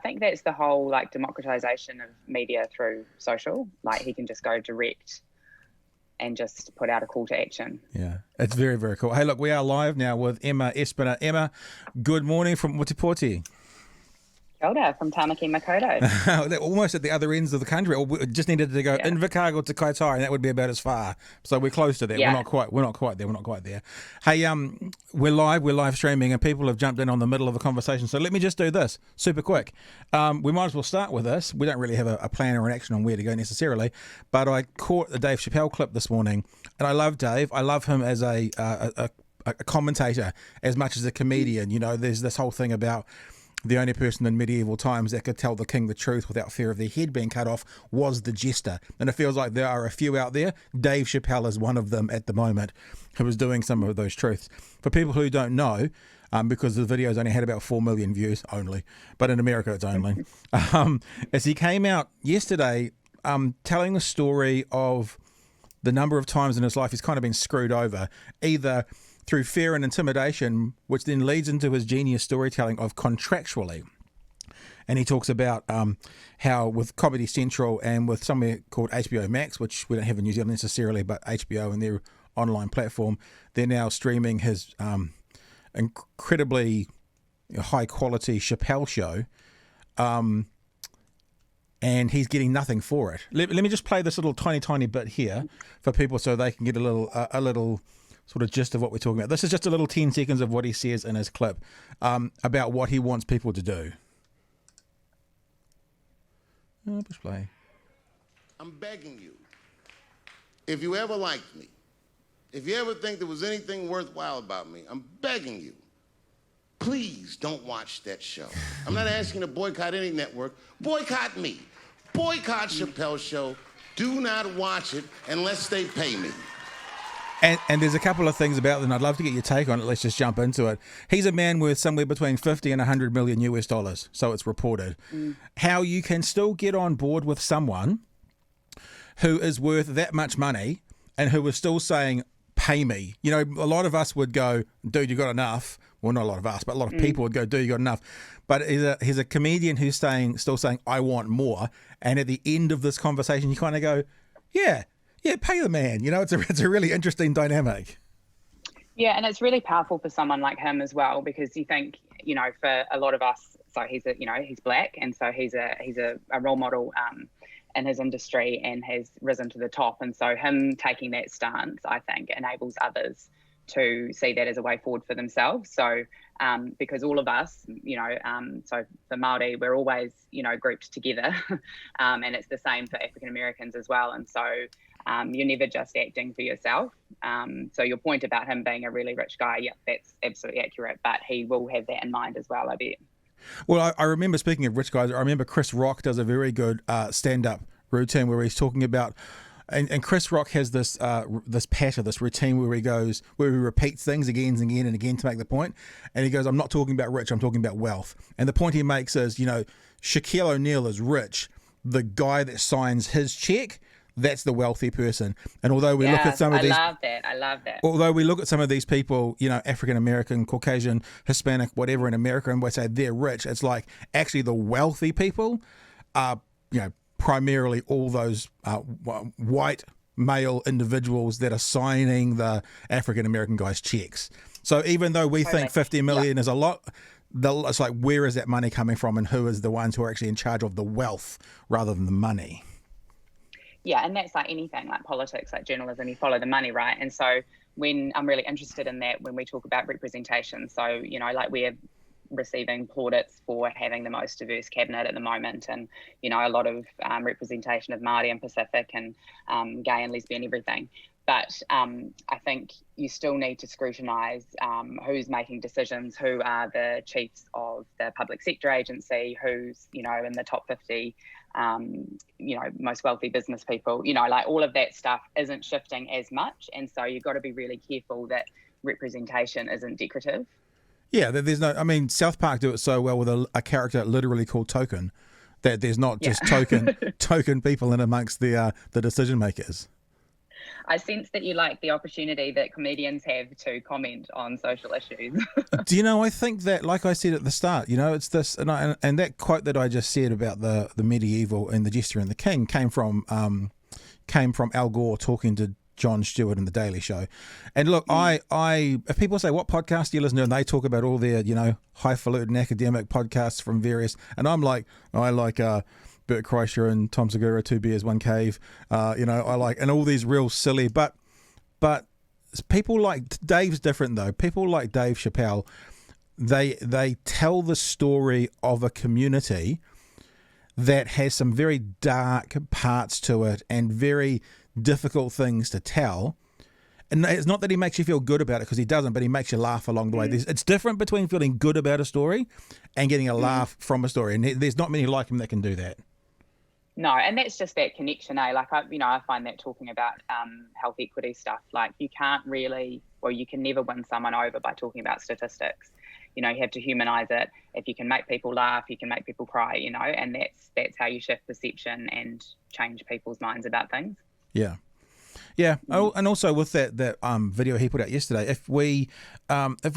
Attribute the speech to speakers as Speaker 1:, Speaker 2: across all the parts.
Speaker 1: think that's the whole like democratization of media through social. Like he can just go direct and just put out a call to action.
Speaker 2: Yeah, it's very, very cool. Hey, look, we are live now with Emma Espiner. Emma, good morning from Mutipoti.
Speaker 1: Kia ora, from Tamaki Makaurau.
Speaker 2: Almost at the other ends of the country. We just needed to go Invercargill to Kaitaia, and that would be about as far. So we're close to that.
Speaker 1: Yeah.
Speaker 2: We're not quite there. Hey, we're live streaming, and people have jumped in on the middle of a conversation. So let me just do this super quick. We might as well start with this. We don't really have a plan or an action on where to go necessarily, but I caught the Dave Chappelle clip this morning, and I love Dave. I love him as a commentator as much as a comedian. You know, there's this whole thing about the only person in medieval times that could tell the king the truth without fear of their head being cut off was the jester. And it feels like there are a few out there. Dave Chappelle is one of them at the moment who is doing some of those truths. For people who don't know, because the video's only had about 4 million views only, but in America it's only, as he came out yesterday telling the story of the number of times in his life he's kind of been screwed over, either through fear and intimidation, which then leads into his genius storytelling of contractually. And he talks about how with Comedy Central and with somewhere called HBO Max, which we don't have in New Zealand necessarily, but HBO and their online platform, they're now streaming his incredibly high-quality Chappelle show, and he's getting nothing for it. Let me just play this little tiny bit here for people so they can get a little sort of gist of what we're talking about. This is just a little 10 seconds of what he says in his clip about what he wants people to do. Push play.
Speaker 3: I'm begging you, if you ever liked me, if you ever think there was anything worthwhile about me, I'm begging you, please don't watch that show. I'm not asking you to boycott any network. Boycott me. Boycott Chappelle's show. Do not watch it unless they pay me.
Speaker 2: And there's a couple of things about them I'd love to get your take on it. Let's just jump into it. He's a man worth somewhere between 50 and 100 million US dollars, so it's reported. How you can still get on board with someone who is worth that much money and who is still saying, pay me. You know, a lot of us would go, dude, you got enough. Well, not a lot of us, but a lot of people would go, dude, you got enough. But he's a comedian who's still saying, I want more. And at the end of this conversation, you kind of go, yeah, pay the man. You know, it's a really interesting dynamic.
Speaker 1: Yeah, and it's really powerful for someone like him as well, because you think, you know, for a lot of us, so he's black, and so he's a role model in his industry and has risen to the top, and so him taking that stance, I think, enables others to see that as a way forward for themselves. So because all of us, you know, so for Māori, we're always, you know, grouped together, and it's the same for African Americans as well, and so you're never just acting for yourself. So your point about him being a really rich guy, yeah, that's absolutely accurate, but he will have that in mind as well, I bet.
Speaker 2: Well, I remember, speaking of rich guys, I remember Chris Rock does a very good stand-up routine where he's talking about, and Chris Rock has this patter, this routine where he repeats things again and again and again to make the point. And he goes, I'm not talking about rich, I'm talking about wealth. And the point he makes is, you know, Shaquille O'Neal is rich. The guy that signs his check, that's the wealthy person. And although we look at some of these... I
Speaker 1: love that.
Speaker 2: Although we look at some of these people, you know, African-American, Caucasian, Hispanic, whatever in America, and we say they're rich, it's like actually the wealthy people are, you know, primarily all those white male individuals that are signing the African-American guys' checks. So even though we think 50 million is a lot, it's like, where is that money coming from, and who is the ones who are actually in charge of the wealth rather than the money?
Speaker 1: Yeah, and that's like anything, like politics, like journalism, you follow the money, right? And so when I'm really interested in that, when we talk about representation, so, you know, like we're receiving plaudits for having the most diverse cabinet at the moment, and, you know, a lot of representation of Māori and Pacific and gay and lesbian, everything. But I think you still need to scrutinise who's making decisions, who are the chiefs of the public sector agency, who's, you know, in the top 50, you know, most wealthy business people, you know, like all of that stuff isn't shifting as much. And so you've got to be really careful that representation isn't decorative.
Speaker 2: Yeah, there's no, I mean, South Park do it so well with a character literally called Token, that there's not just token people in amongst the decision makers.
Speaker 1: I sense that you like the opportunity that comedians have to comment on social issues.
Speaker 2: Do you know, I think that, like I said at the start, it's this, and that quote that I just said about the medieval and the Jester and the King came from Al Gore talking to Jon Stewart in The Daily Show. And look, if people say, what podcast do you listen to? And they talk about all their, highfalutin academic podcasts from various, and I'm like, I like Bert Kreischer and Tom Segura, Two Bears, One Cave, I like, and all these real silly, but people like, Dave's different though. People like Dave Chappelle, they tell the story of a community that has some very dark parts to it and very difficult things to tell. And it's not that he makes you feel good about it, because he doesn't, but he makes you laugh along the way. It's different between feeling good about a story and getting a laugh from a story. And there's not many like him that can do that.
Speaker 1: No, and that's just that connection, eh? Like, I find that talking about health equity stuff, like you can't really, or you can never win someone over by talking about statistics. You have to humanize it. If you can make people laugh, you can make people cry, and that's how you shift perception and change people's minds about things. Yeah.
Speaker 2: And also with that video he put out yesterday, if we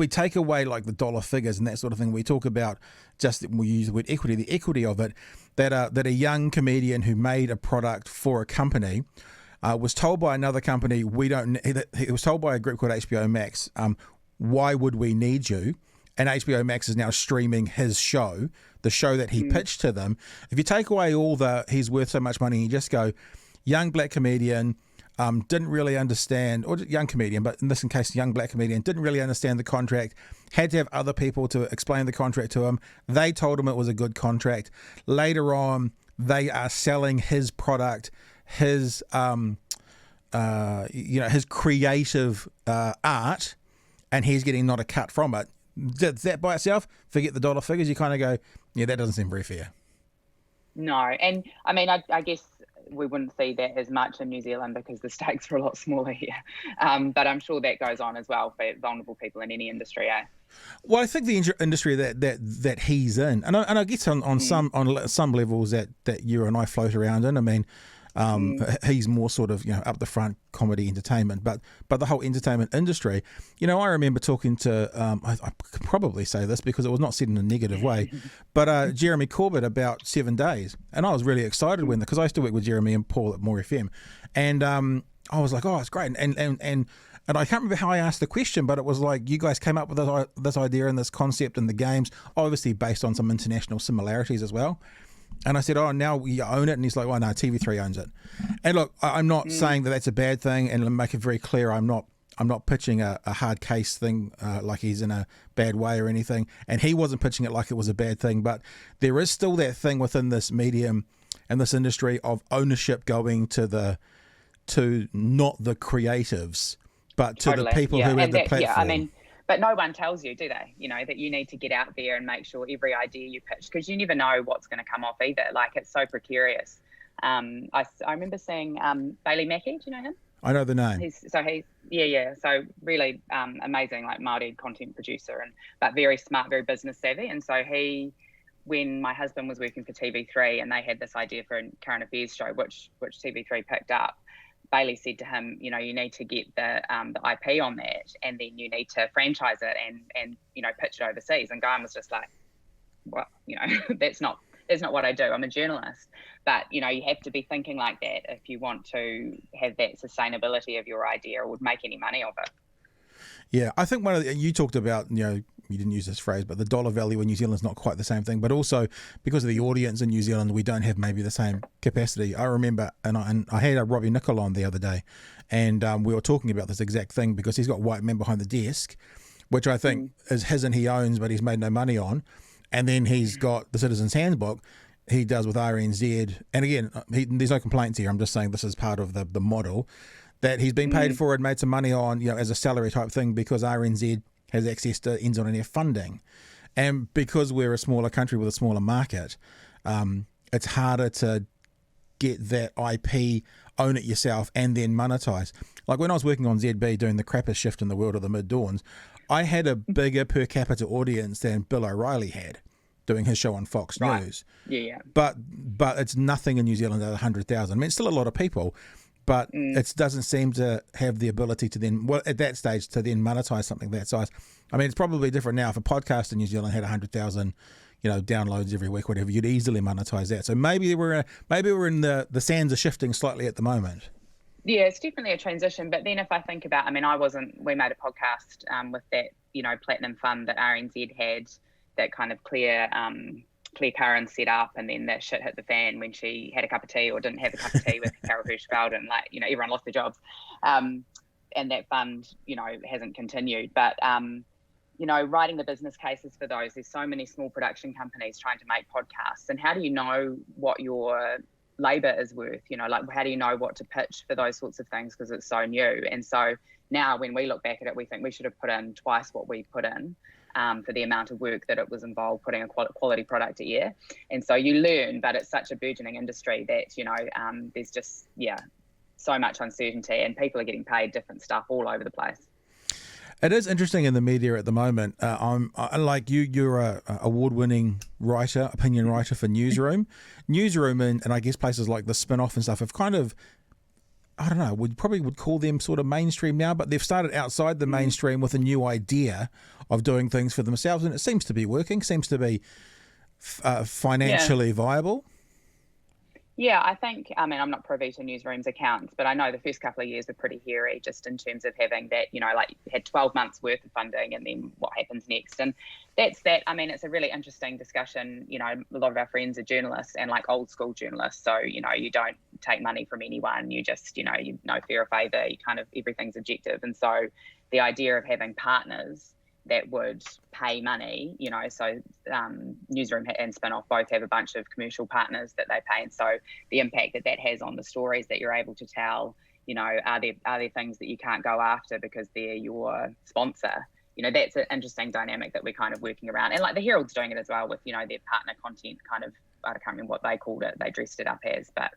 Speaker 2: take away like the dollar figures and that sort of thing, we talk about we use the word equity, the equity of it, that a young comedian who made a product for a company was told by another company, he was told by a group called HBO Max, why would we need you? And HBO Max is now streaming his show, the show that he pitched to them. If you take away all he's worth so much money, you just go, young black comedian, didn't really understand, or young comedian, but in this case, young black comedian, didn't really understand the contract, had to have other people to explain the contract to him. They told him it was a good contract. Later on, they are selling his product, his creative art, and he's getting not a cut from it. That by itself, forget the dollar figures, you kind of go, yeah, that doesn't seem very fair.
Speaker 1: No, and I mean, I guess we wouldn't see that as much in New Zealand because the stakes are a lot smaller here. But I'm sure that goes on as well for vulnerable people in any industry.
Speaker 2: Well, I think the industry that he's in, and I guess on some levels that you and I float around in. I mean, he's more sort of up the front comedy entertainment, but the whole entertainment industry. I remember talking to I could probably say this because it was not said in a negative way, but Jeremy Corbett about 7 Days, and I was really excited because I used to work with Jeremy and Paul at More FM, and I was like, oh, it's great, and I can't remember how I asked the question, but it was like, you guys came up with this idea and this concept in the games, obviously based on some international similarities as well. And I said, oh, now you own it. And he's like, well, no, TV3 owns it. And look, I'm not saying that that's a bad thing. And to make it very clear, I'm not pitching a hard case thing like he's in a bad way or anything. And he wasn't pitching it like it was a bad thing. But there is still that thing within this medium and this industry of ownership going to not the creatives, but to the people who have the platform.
Speaker 1: Yeah, I mean, but no one tells you, do they? That you need to get out there and make sure every idea you pitch, because you never know what's going to come off either. Like, it's so precarious. I remember seeing Bailey Mackey. Do you know him?
Speaker 2: I know the name.
Speaker 1: So really amazing, like Māori content producer, but very smart, very business savvy. And so when my husband was working for TV3 and they had this idea for a current affairs show, which TV3 picked up, Bailey said to him, you need to get the IP on that, and then you need to franchise it and pitch it overseas. And Guy was just like, well, that's not what I do. I'm a journalist. But you have to be thinking like that if you want to have that sustainability of your idea or would make any money of it.
Speaker 2: Yeah, I think you talked about, you didn't use this phrase, but the dollar value in New Zealand is not quite the same thing. But also because of the audience in New Zealand, we don't have maybe the same capacity. I remember, and I had Robbie Nichol on the other day, and we were talking about this exact thing because he's got white men behind the desk, which I think is his and he owns, but he's made no money on. And then he's got the Citizen's Handbook he does with RNZ. And again, there's no complaints here. I'm just saying this is part of the model that he's been paid for and made some money on, as a salary type thing, because RNZ has access to NZ funding. And because we're a smaller country with a smaller market, it's harder to get that IP, own it yourself, and then monetize. Like when I was working on ZB doing the crapper shift in the world of the mid-dawns, I had a bigger per capita audience than Bill O'Reilly had doing his show on Fox News.
Speaker 1: Yeah.
Speaker 2: But it's nothing in New Zealand at 100,000. I mean, it's still a lot of people, but it doesn't seem to have the ability to then, well, at that stage, to then monetize something that size. I mean, it's probably different now. If a podcast in New Zealand had 100,000, downloads every week, whatever, you'd easily monetize that. So maybe we're in the sands are shifting slightly at the moment.
Speaker 1: Yeah, it's definitely a transition. But then if I think about, we made a podcast with that, platinum fund that RNZ had, that kind of Claire Curran set up, and then that shit hit the fan when she had a cup of tea or didn't have a cup of tea with Carol Hirschfeld, and everyone lost their jobs. And that fund, hasn't continued. But, writing the business cases for those, there's so many small production companies trying to make podcasts. And how do you know what your labor is worth? How do you know what to pitch for those sorts of things? Because it's so new. And so now when we look back at it, we think we should have put in twice what we put in. For the amount of work that it was involved putting a quality product to air. And so you learn, but it's such a burgeoning industry that, there's just, so much uncertainty, and people are getting paid different stuff all over the place.
Speaker 2: It is interesting in the media at the moment. I like you're a award-winning writer, opinion writer for Newsroom. Newsroom and I guess places like the Spin-Off and stuff have kind of, I don't know, would call them sort of mainstream now, but they've started outside the mainstream with a new idea of doing things for themselves, and it seems to be working, seems to be financially viable.
Speaker 1: Yeah, I think, I'm not privy to Newsroom's accounts, but I know the first couple of years were pretty hairy, just in terms of having that, you had 12 months worth of funding, and then what happens next. And that's that. It's a really interesting discussion. A lot of our friends are journalists, and old school journalists. So, you don't take money from anyone. You just, no fair or favour. You kind of, everything's objective. And so the idea of having partners that would pay money, so Newsroom and Spin-Off both have a bunch of commercial partners that they pay, and so the impact that has on the stories that you're able to tell, are there things that you can't go after because they're your sponsor? That's an interesting dynamic that we're kind of working around. And the Herald's doing it as well with, their partner content kind of, I can't remember what they called it, they dressed it up as, but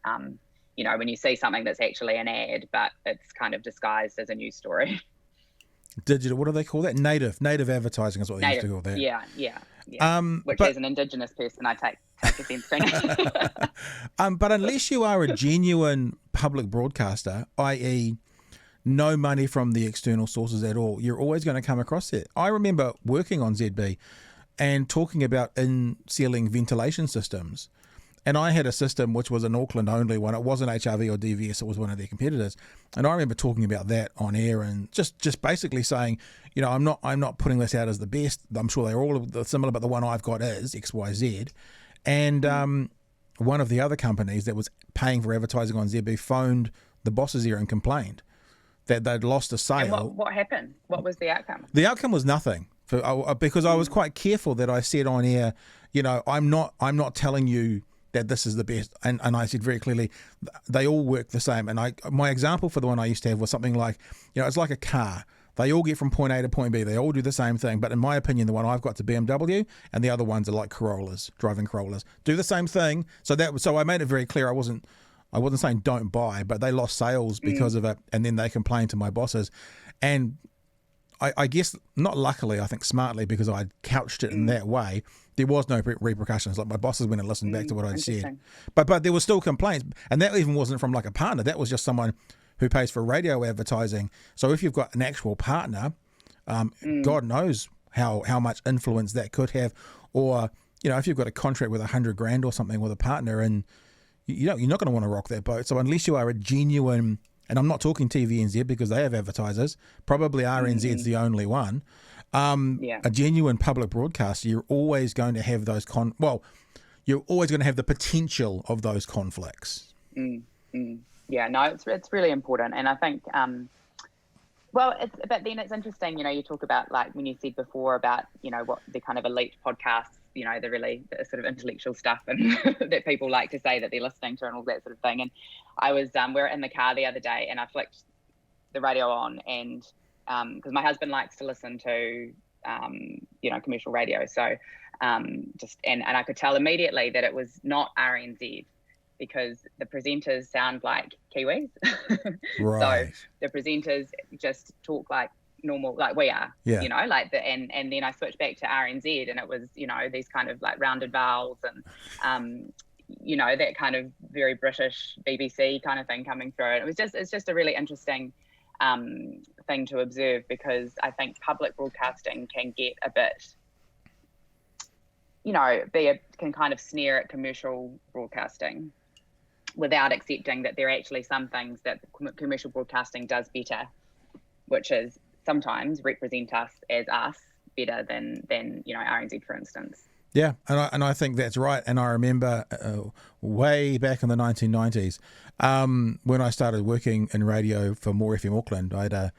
Speaker 1: when you see something that's actually an ad, but it's kind of disguised as a news story.
Speaker 2: Digital, what do they call that? Native advertising is what they used to call that.
Speaker 1: Yeah. Which, as an Indigenous person, I take offence to.
Speaker 2: But unless you are a genuine public broadcaster, i.e. no money from the external sources at all, you're always going to come across it. I remember working on ZB and talking about in-ceiling ventilation systems. And I had a system which was an Auckland only one. It wasn't HRV or DVS. It was one of their competitors. And I remember talking about that on air and just basically saying, I'm not putting this out as the best. I'm sure they're all similar, but the one I've got is XYZ. And one of the other companies that was paying for advertising on ZB phoned the bosses here and complained that they'd lost a sale.
Speaker 1: And what happened? What was the outcome?
Speaker 2: The outcome was nothing. Because I was quite careful that I said on air, I'm not telling you that this is the best. And I said very clearly, they all work the same. And my example for the one I used to have was something like, it's like a car. They all get from point A to point B. They all do the same thing. But in my opinion, the one I've got is a BMW, and the other ones are like Corollas, driving Corollas. Do the same thing. So I made it very clear I wasn't saying don't buy, but they lost sales because of it, and then they complained to my bosses. And I guess, not luckily, I think smartly, because I'd couched it in that way, there was no repercussions. Like my bosses went and listened back to what I'd said. But there were still complaints. And that even wasn't from like a partner. That was just someone who pays for radio advertising. So if you've got an actual partner, God knows how much influence that could have. Or, if you've got a contract with $100,000 or something with a partner, and you're not going to want to rock that boat. So unless you are a genuine, and I'm not talking TVNZ because they have advertisers, probably RNZ's the only one. A genuine public broadcaster, you're always going to have those you're always going to have the potential of those conflicts.
Speaker 1: Yeah, no, it's really important. And I think, but then it's interesting, you talk about, like, when you said before about, what the kind of elite podcasts, the sort of intellectual stuff and that people like to say that they're listening to and all that sort of thing. And I was, we were in the car the other day, and I flicked the radio on, and because my husband likes to listen to, commercial radio. So and I could tell immediately that it was not RNZ, because the presenters sound like Kiwis.
Speaker 2: Right.
Speaker 1: So the presenters just talk like normal, like we are, and then I switched back to RNZ, and it was, these kind of like rounded vowels, and you know, that kind of very British BBC kind of thing coming through. And it's just a really interesting thing to observe, because I think public broadcasting can get a bit, you know, can kind of sneer at commercial broadcasting without accepting that there are actually some things that commercial broadcasting does better, which is sometimes represent us as us better than you know, RNZ, for instance.
Speaker 2: Yeah, and I think that's right. And I remember way back in the 1990s, when I started working in radio for More FM Auckland, I had a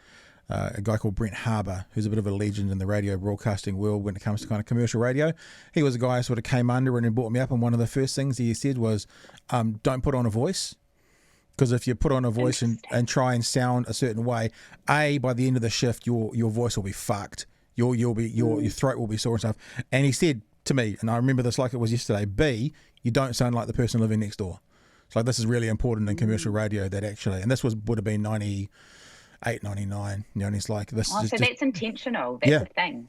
Speaker 2: guy called Brent Harbour, who's a bit of a legend in the radio broadcasting world when it comes to kind of commercial radio. He was a guy who sort of came under and brought me up, and one of the first things he said was, don't put on a voice, because if you put on a voice and try and sound a certain way, by the end of the shift, your voice will be fucked. Your throat will be sore and stuff. And he said to me, and I remember this like it was yesterday, B, you don't sound like the person living next door. So this is really important in commercial radio, that actually, and this would have been 98, 99, you know, and it's like this.
Speaker 1: Oh, so that's intentional. That's a thing.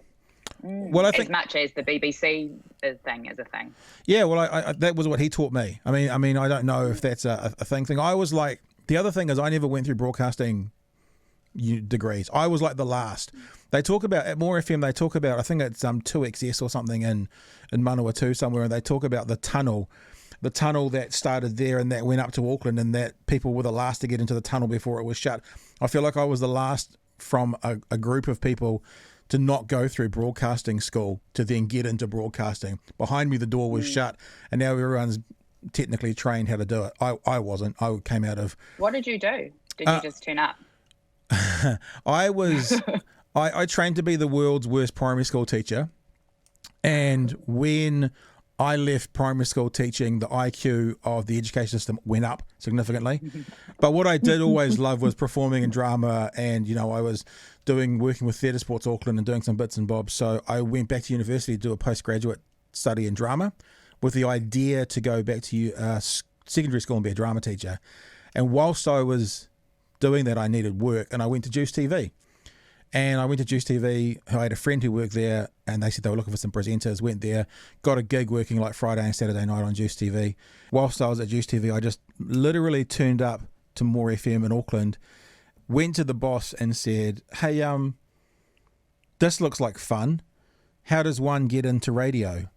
Speaker 2: Well, I think
Speaker 1: as much as the BBC thing is a thing.
Speaker 2: Yeah, well, I that was what he taught me. I mean, I don't know if that's a thing. I was like, the other thing is I never went through broadcasting degrees. I was like the last. They talk about at More FM. They talk about, I think it's 2XS or something in Manawatu somewhere, and they talk about the tunnel that started there and that went up to Auckland, and that people were the last to get into the tunnel before it was shut. I feel like I was the last from a group of people to not go through broadcasting school to then get into broadcasting. Behind me, the door was shut, and now everyone's technically trained how to do it. I wasn't. I came out of...
Speaker 1: What did you do? Did you just turn up?
Speaker 2: I trained to be the world's worst primary school teacher, and when I left primary school teaching, the IQ of the education system went up significantly. But what I did always love was performing in drama, and you know, I was working with Theatre Sports Auckland and doing some bits and bobs. So I went back to university to do a postgraduate study in drama, with the idea to go back to secondary school and be a drama teacher. And whilst I was doing that, I needed work, and I went to Juice TV. And I went to Juice TV. I had a friend who worked there, and they said they were looking for some presenters. Went there, got a gig working like Friday and Saturday night on Juice TV. Whilst I was at Juice TV, I just literally turned up to More FM in Auckland, went to the boss and said, hey, this looks like fun. How does one get into radio?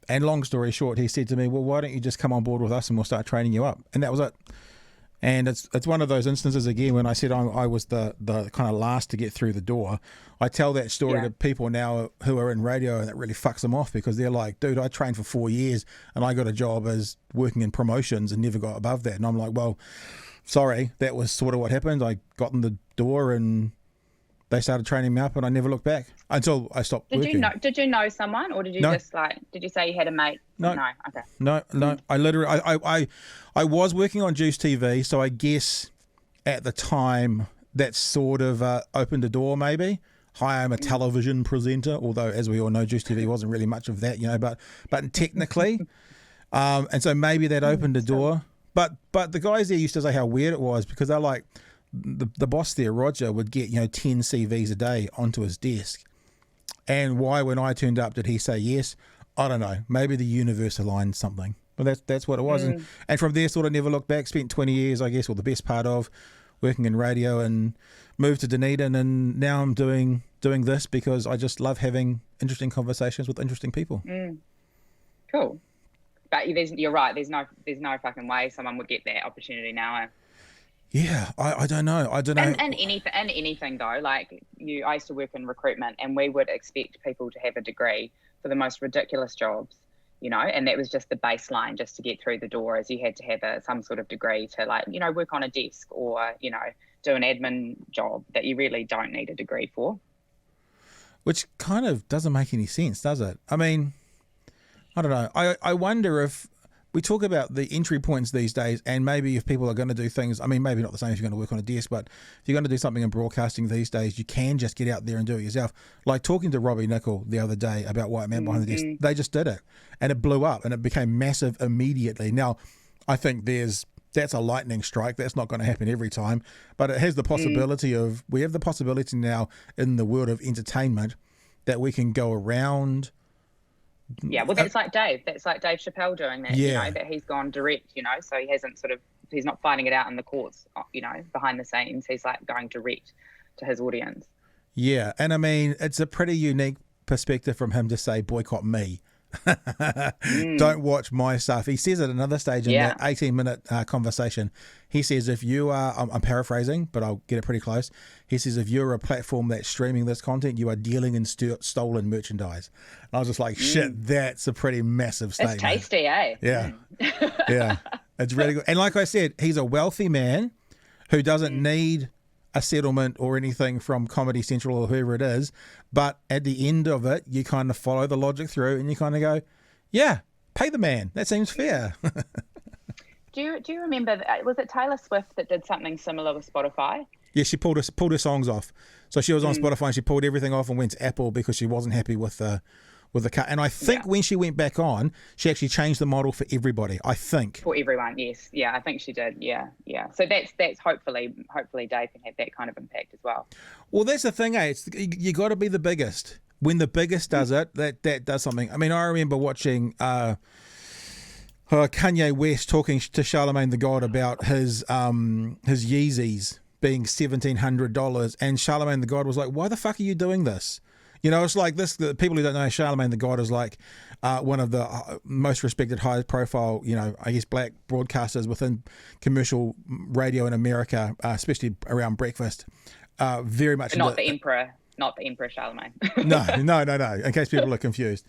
Speaker 2: And long story short, he said to me, well, why don't you just come on board with us and we'll start training you up? And that was it. And it's one of those instances, again, when I said I was the kind of last to get through the door. I tell that story to people now who are in radio, and it really fucks them off, because they're like, dude, I trained for 4 years and I got a job as working in promotions and never got above that. And I'm like, well, sorry, that was sort of what happened. I got in the door and they started training me up, and I never looked back until I stopped working.
Speaker 1: Did you know someone, or did you did you say you had a mate?
Speaker 2: No.
Speaker 1: Okay.
Speaker 2: No. I literally, I was working on Juice TV, so I guess at the time that sort of opened a door, maybe. Hi, I'm a television presenter, although as we all know, Juice TV wasn't really much of that, you know, but technically, and so maybe that opened a door. But the guys there used to say how weird it was, because they're like, the boss there, Roger, would get 10 CVs a day onto his desk. And why, when I turned up, did he say yes? I don't know. Maybe the universe aligned something. But that's what it was. And from there, sort of never looked back. Spent 20 years, I guess, or the best part of, working in radio, and moved to Dunedin. And now I'm doing this because I just love having interesting conversations with interesting people.
Speaker 1: Cool. But you're right. There's no fucking way someone would get that opportunity now.
Speaker 2: Yeah, I don't know.
Speaker 1: And anything though, like I used to work in recruitment, and we would expect people to have a degree for the most ridiculous jobs, you know, and that was just the baseline just to get through the door, as you had to have some sort of degree to, like, you know, work on a desk or, you know, do an admin job that you really don't need a degree for. Which
Speaker 2: kind of doesn't make any sense, does it? I mean, I don't know. I wonder if we talk about the entry points these days, and maybe if people are going to do things, I mean, maybe not the same if you're going to work on a desk, but if you're going to do something in broadcasting these days, you can just get out there and do it yourself. Like talking to Robbie Nicol the other day about White Man Behind the Desk, they just did it, and it blew up, and it became massive immediately. Now, I think that's a lightning strike. That's not going to happen every time, but it has the possibility of, we have the possibility now in the world of entertainment that we can go around
Speaker 1: Yeah, well, that's like Dave. That's like Dave Chappelle doing that,
Speaker 2: Yeah.
Speaker 1: you know, that he's gone direct, you know, so he hasn't he's not fighting it out in the courts, you know, behind the scenes. He's like going direct to his audience.
Speaker 2: Yeah, and I mean, it's a pretty unique perspective from him to say, boycott me. Don't watch my stuff. He says at another stage in that 18-minute conversation, he says, if you are, I'm paraphrasing, but I'll get it pretty close. He says, if you're a platform that's streaming this content, you are dealing in stolen merchandise. And I was just like, shit, that's a pretty massive statement.
Speaker 1: It's tasty, eh?
Speaker 2: Yeah. Yeah. It's really good. And like I said, he's a wealthy man who doesn't need a settlement or anything from Comedy Central or whoever it is, but at the end of it, you kind of follow the logic through and you kind of go, yeah, pay the man. That seems fair.
Speaker 1: Do you remember, was it Taylor Swift that did something similar with Spotify?
Speaker 2: Yeah, she pulled her songs off. So she was on Spotify and she pulled everything off and went to Apple because she wasn't happy with the cut. And I think when she went back on, she actually changed the model for everybody, I think.
Speaker 1: For everyone, yes. Yeah, I think she did. Yeah. So that's hopefully Dave can have that kind of impact as well.
Speaker 2: Well, that's the thing, eh? You got to be the biggest. When the biggest does it, that does something. I mean, I remember watching Kanye West talking to Charlemagne the God about his Yeezys being $1,700, and Charlemagne the God was like, "Why the fuck are you doing this?" You know, it's like this. The people who don't know, Charlemagne the God is like one of the most respected, highest profile, you know, I guess black broadcasters within commercial radio in America, especially around breakfast. Very much.
Speaker 1: Not the Emperor Charlemagne.
Speaker 2: No. In case people are confused.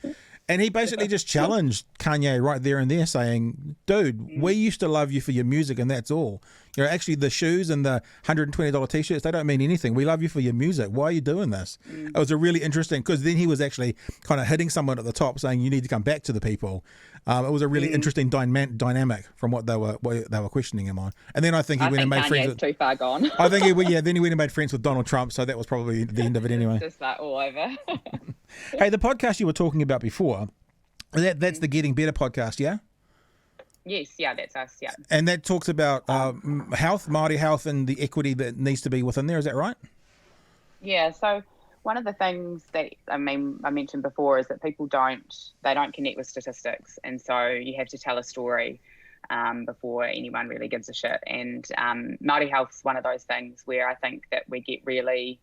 Speaker 2: And he basically just challenged Kanye right there and there, saying, dude, we used to love you for your music and that's all. You know, actually the shoes and the $120 t-shirts, they don't mean anything. We love you for your music. Why are you doing this? It was a really interesting, because then he was actually kind of hitting someone at the top saying, you need to come back to the people. It was a really interesting dynamic from what they were questioning him on. And then I think he went and made friends with...
Speaker 1: too far gone.
Speaker 2: I think then he went and made friends with Donald Trump, so that was probably the end of it anyway.
Speaker 1: Just like all over.
Speaker 2: Hey, the podcast you were talking about before, that's the Getting Better podcast, yeah?
Speaker 1: Yes, yeah, that's us, yeah.
Speaker 2: And that talks about health, Māori health, and the equity that needs to be within there. Is that right?
Speaker 1: Yeah, so one of the things that I mentioned before is that people don't connect with statistics, and so you have to tell a story before anyone really gives a shit. And Māori health's one of those things where I think that we get really...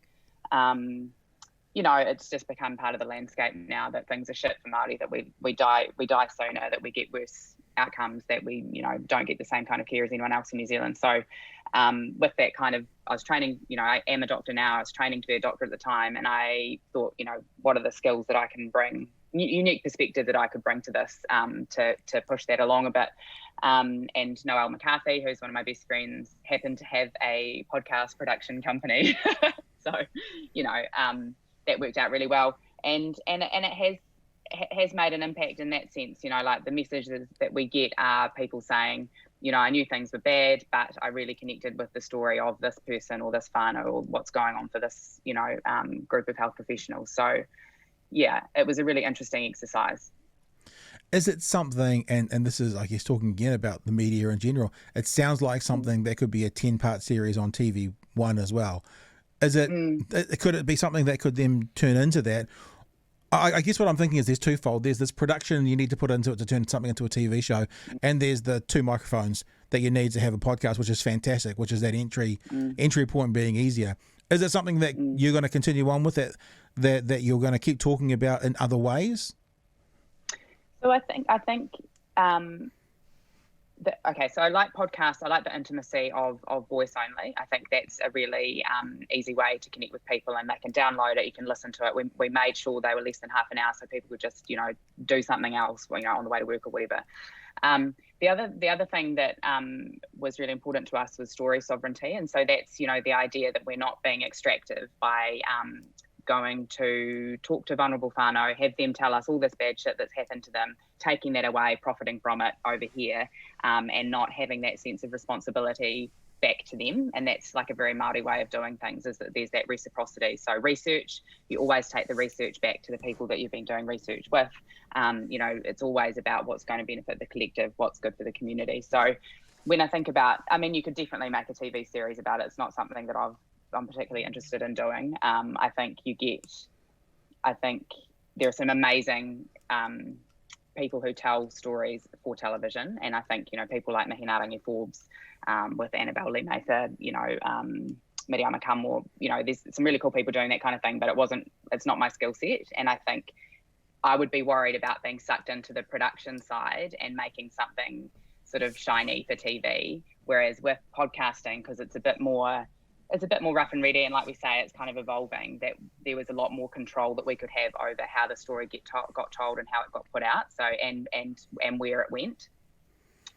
Speaker 1: you know, it's just become part of the landscape now that things are shit for Māori, that we die sooner, that we get worse outcomes, that we, you know, don't get the same kind of care as anyone else in New Zealand. So with that kind of, I was training, you know, I am a doctor now, I was training to be a doctor at the time, and I thought, you know, what are the skills that I can bring, unique perspective that I could bring to this to push that along a bit. And Noelle McCarthy, who's one of my best friends, happened to have a podcast production company. So, you know, that worked out really well, and it has made an impact in that sense. You know, like the messages that we get are people saying, you know, I knew things were bad, but I really connected with the story of this person or this whānau or what's going on for this, you know, group of health professionals. So, yeah, it was a really interesting exercise.
Speaker 2: Is it something, and this is, I guess, talking again about the media in general, it sounds like something that could be a 10-part series on TV1 as well. Is it? Could it be something that could then turn into that? I guess what I'm thinking is there's twofold. There's this production you need to put into it to turn something into a TV show, and there's the 2 microphones that you need to have a podcast, which is fantastic, which is that entry point being easier. Is it something that you're going to continue on with, that you're going to keep talking about in other ways?
Speaker 1: So I think okay, so I like podcasts. I like the intimacy of voice only. I think that's a really easy way to connect with people, and they can download it. You can listen to it. We made sure they were less than half an hour, so people could just, you know, do something else, you know, on the way to work or whatever. The other thing that was really important to us was story sovereignty, and so that's, you know, the idea that we're not being extractive by going to talk to vulnerable whānau, have them tell us all this bad shit that's happened to them, taking that away, profiting from it over here, and not having that sense of responsibility back to them. And that's like a very Māori way of doing things, is that there's that reciprocity. So research, you always take the research back to the people that you've been doing research with. You know, it's always about what's going to benefit the collective, what's good for the community. So when I think about, I mean, you could definitely make a TV series about it. It's not something that I'm particularly interested in doing. I think there are some amazing people who tell stories for television. And I think, people like Mahinarangi Forbes, with Annabelle Lee Mather, Miriama Kamor, there's some really cool people doing that kind of thing, but it's not my skill set. And I think I would be worried about being sucked into the production side and making something sort of shiny for TV. Whereas with podcasting, because it's a bit more rough and ready, and like we say, it's kind of evolving, that there was a lot more control that we could have over how the story got told and how it got put out. So and where it went.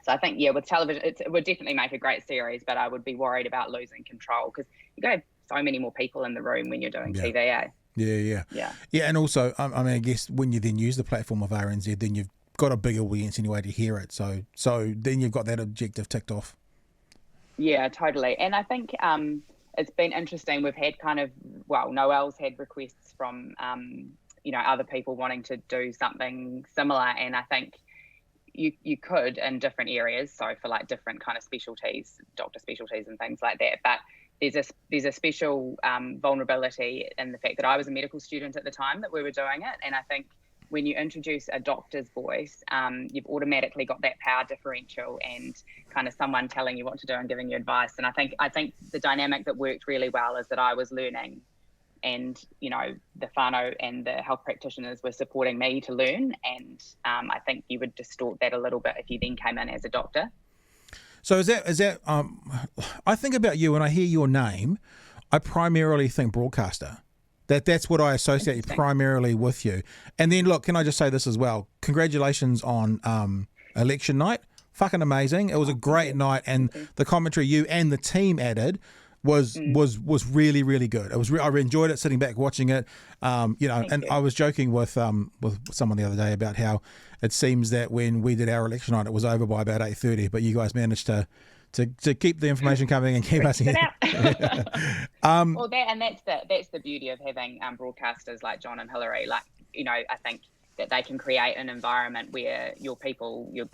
Speaker 1: So I think, with television, it would definitely make a great series, but I would be worried about losing control, because you got to have so many more people in the room when you're doing TV.
Speaker 2: Yeah. And also, I guess when you then use the platform of RNZ, then you've got a big audience anyway to hear it. So then you've got that objective ticked off. Yeah,
Speaker 1: totally. And I think it's been interesting. We've had Noelle's had requests from, other people wanting to do something similar. And I think you could in different areas. So for like different kind of specialties, doctor specialties and things like that. But there's a special vulnerability in the fact that I was a medical student at the time that we were doing it. And I think when you introduce a doctor's voice, you've automatically got that power differential and kind of someone telling you what to do and giving you advice. And I think the dynamic that worked really well is that I was learning, and the whānau and the health practitioners were supporting me to learn. And I think you would distort that a little bit if you then came in as a doctor.
Speaker 2: So is that I think about you when I hear your name, I primarily think broadcaster. That's what I associate primarily with you. And then look, can I just say this as well? Congratulations on election night. Fucking amazing. It was a great night, and the commentary you and the team added was really, really good. It was I enjoyed it, sitting back watching it. And I was joking with someone the other day about how it seems that when we did our election night, it was over by about 8:30, but you guys managed to keep the information coming and keep us in.
Speaker 1: Well, that's the beauty of having broadcasters like John and Hillary. I think that they can create an environment where your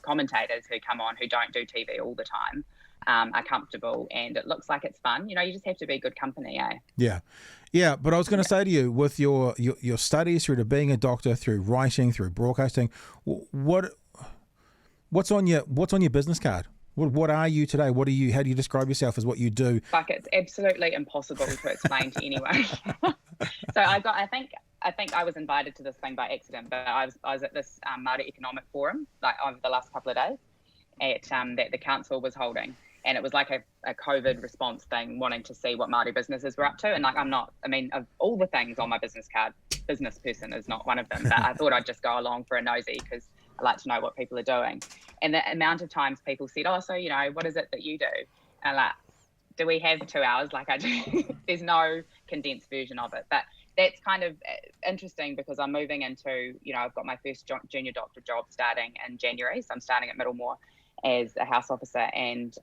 Speaker 1: commentators who come on, who don't do TV all the time, are comfortable, and it looks like it's fun. You just have to be good company, eh?
Speaker 2: Yeah. But I was going to say to you, with your studies through to being a doctor, through writing, through broadcasting, what's on your business card? What are you today? How do you describe yourself as what you do?
Speaker 1: Fuck, it's absolutely impossible to explain to anyone. So I think I was invited to this thing by accident, but I was at this Māori economic forum over the last couple of days that the council was holding. And it was like a COVID response thing, wanting to see what Māori businesses were up to. And of all the things on my business card, business person is not one of them. But I thought I'd just go along for a nosy, because I like to know what people are doing. And the amount of times people said, "Oh, so what is it that you do?" And do we have 2 hours? I do. There's no condensed version of it. But that's kind of interesting, because I'm moving into, I've got my first junior doctor job starting in January. So I'm starting at Middlemore as a house officer. And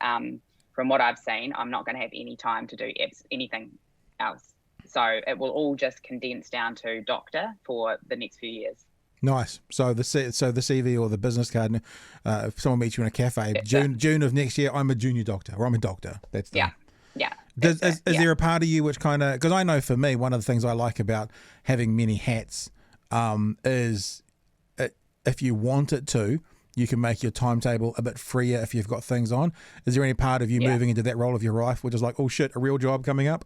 Speaker 1: from what I've seen, I'm not going to have any time to do anything else. So it will all just condense down to doctor for the next few years.
Speaker 2: Nice. So the CV or the business card, if someone meets you in a cafe, June of next year, I'm a junior doctor, or I'm a doctor. That's the...
Speaker 1: Yeah.
Speaker 2: Is there a part of you which kind of, because I know for me, one of the things I like about having many hats is if you want it to, you can make your timetable a bit freer if you've got things on. Is there any part of you moving into that role of your life which is like, oh shit, a real job coming up?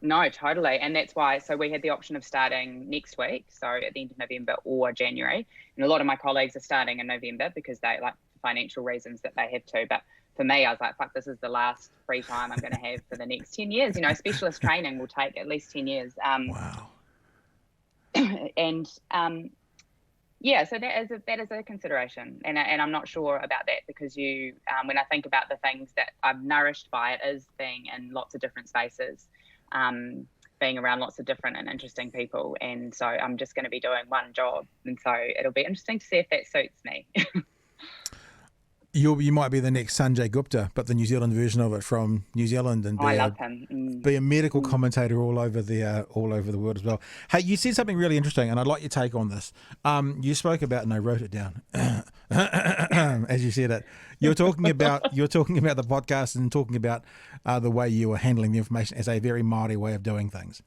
Speaker 1: No, totally. And that's why, so we had the option of starting next week, so at the end of November or January. And a lot of my colleagues are starting in November because they financial reasons that they have to. But for me, I was like, fuck, this is the last free time I'm going to have for the next 10 years. Specialist training will take at least 10 years.
Speaker 2: Wow.
Speaker 1: And so that is a consideration. And I'm not sure about that, because when I think about the things that I'm nourished by, it is being in lots of different spaces. Being around lots of different and interesting people, and so I'm just going to be doing one job, and so it'll be interesting to see if that suits me.
Speaker 2: You might be the next Sanjay Gupta, but the New Zealand version of it, from New Zealand, and
Speaker 1: I love him.
Speaker 2: Be a medical commentator all over the world as well. Hey, you said something really interesting, and I'd like your take on this. You spoke about, and I wrote it down as you said it. You're talking about the podcast, and talking about the way you were handling the information as a very Māori way of doing things.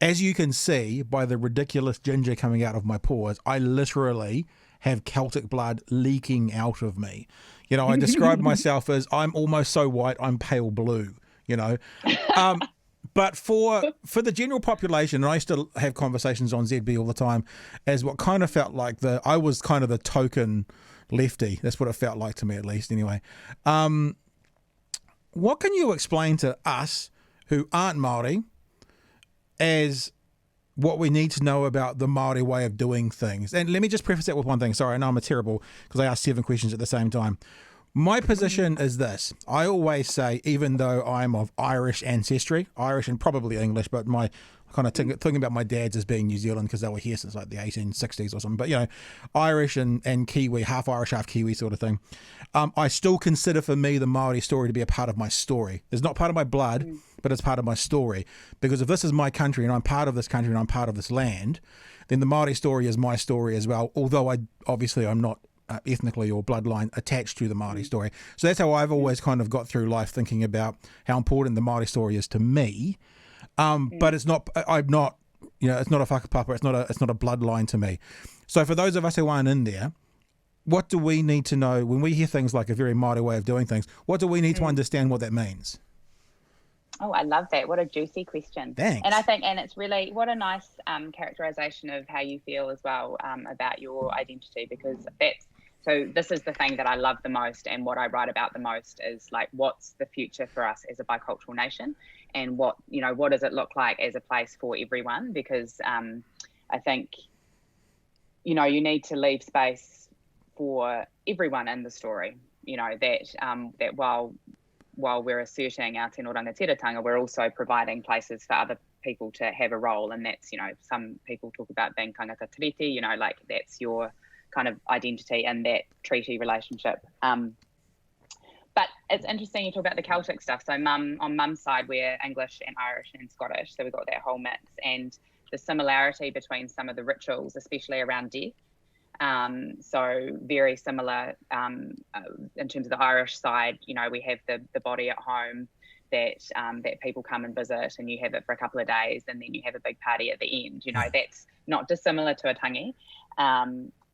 Speaker 2: As you can see by the ridiculous ginger coming out of my pores, I literally have Celtic blood leaking out of me. You know, I describe myself as I'm almost so white, I'm pale blue, you know. But for the general population, and I used to have conversations on ZB all the time, as what kind of felt like I was kind of the token lefty. That's what it felt like to me, at least, anyway. What can you explain to us who aren't Māori as what we need to know about the Māori way of doing things? And let me just preface that with one thing. Sorry, I know I'm terrible because I asked 7 questions at the same time. My position is this. I always say, even though I'm of Irish ancestry, Irish and probably English, but my kind of thinking about my dad's as being New Zealand because they were here since like the 1860s or something. But, you know, Irish and Kiwi, half Irish, half Kiwi sort of thing. I still consider for me the Māori story to be a part of my story. It's not part of my blood, but it's part of my story. Because if this is my country and I'm part of this country and I'm part of this land, then the Māori story is my story as well. Although I'm not ethnically or bloodline attached to the Māori story. So that's how I've always kind of got through life, thinking about how important the Māori story is to me. But it's not, I'm not, you know, it's not a whakapapa, it's not a bloodline to me. So for those of us who aren't in there, what do we need to know when we hear things like a very Māori way of doing things? What do we need to understand what that means?
Speaker 1: Oh, I love that. What a juicy question.
Speaker 2: Thanks.
Speaker 1: And I think, and it's really, what a nice characterization of how you feel as well about your identity, because so this is the thing that I love the most, and what I write about the most is like, what's the future for us as a bicultural nation, and what does it look like as a place for everyone? Because I think, you know, you need to leave space for everyone in the story. You know, that while we're asserting our tino rangatiratanga, we're also providing places for other people to have a role, and that's, you know, some people talk about being kangata tiriti, you know, like that's your kind of identity in that treaty relationship. But it's interesting you talk about the Celtic stuff. So on mum's side, we're English and Irish and Scottish, so we've got that whole mix, and the similarity between some of the rituals, especially around death. So very similar in terms of the Irish side. You know, we have the body at home that people come and visit, and you have it for a couple of days, and then you have a big party at the end. You know, that's not dissimilar to a tangi.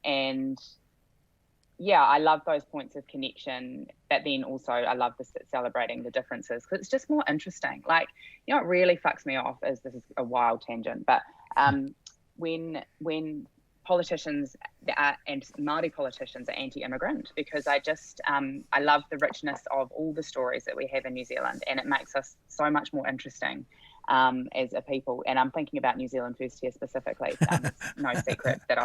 Speaker 1: And yeah, I love those points of connection, but then also I love celebrating the differences, because it's just more interesting. Like, you know, what really fucks me off is, this is a wild tangent, but when politicians and Māori politicians are anti-immigrant, because I love the richness of all the stories that we have in New Zealand, and it makes us so much more interesting as a people. And I'm thinking about New Zealand first here specifically. It's no secret that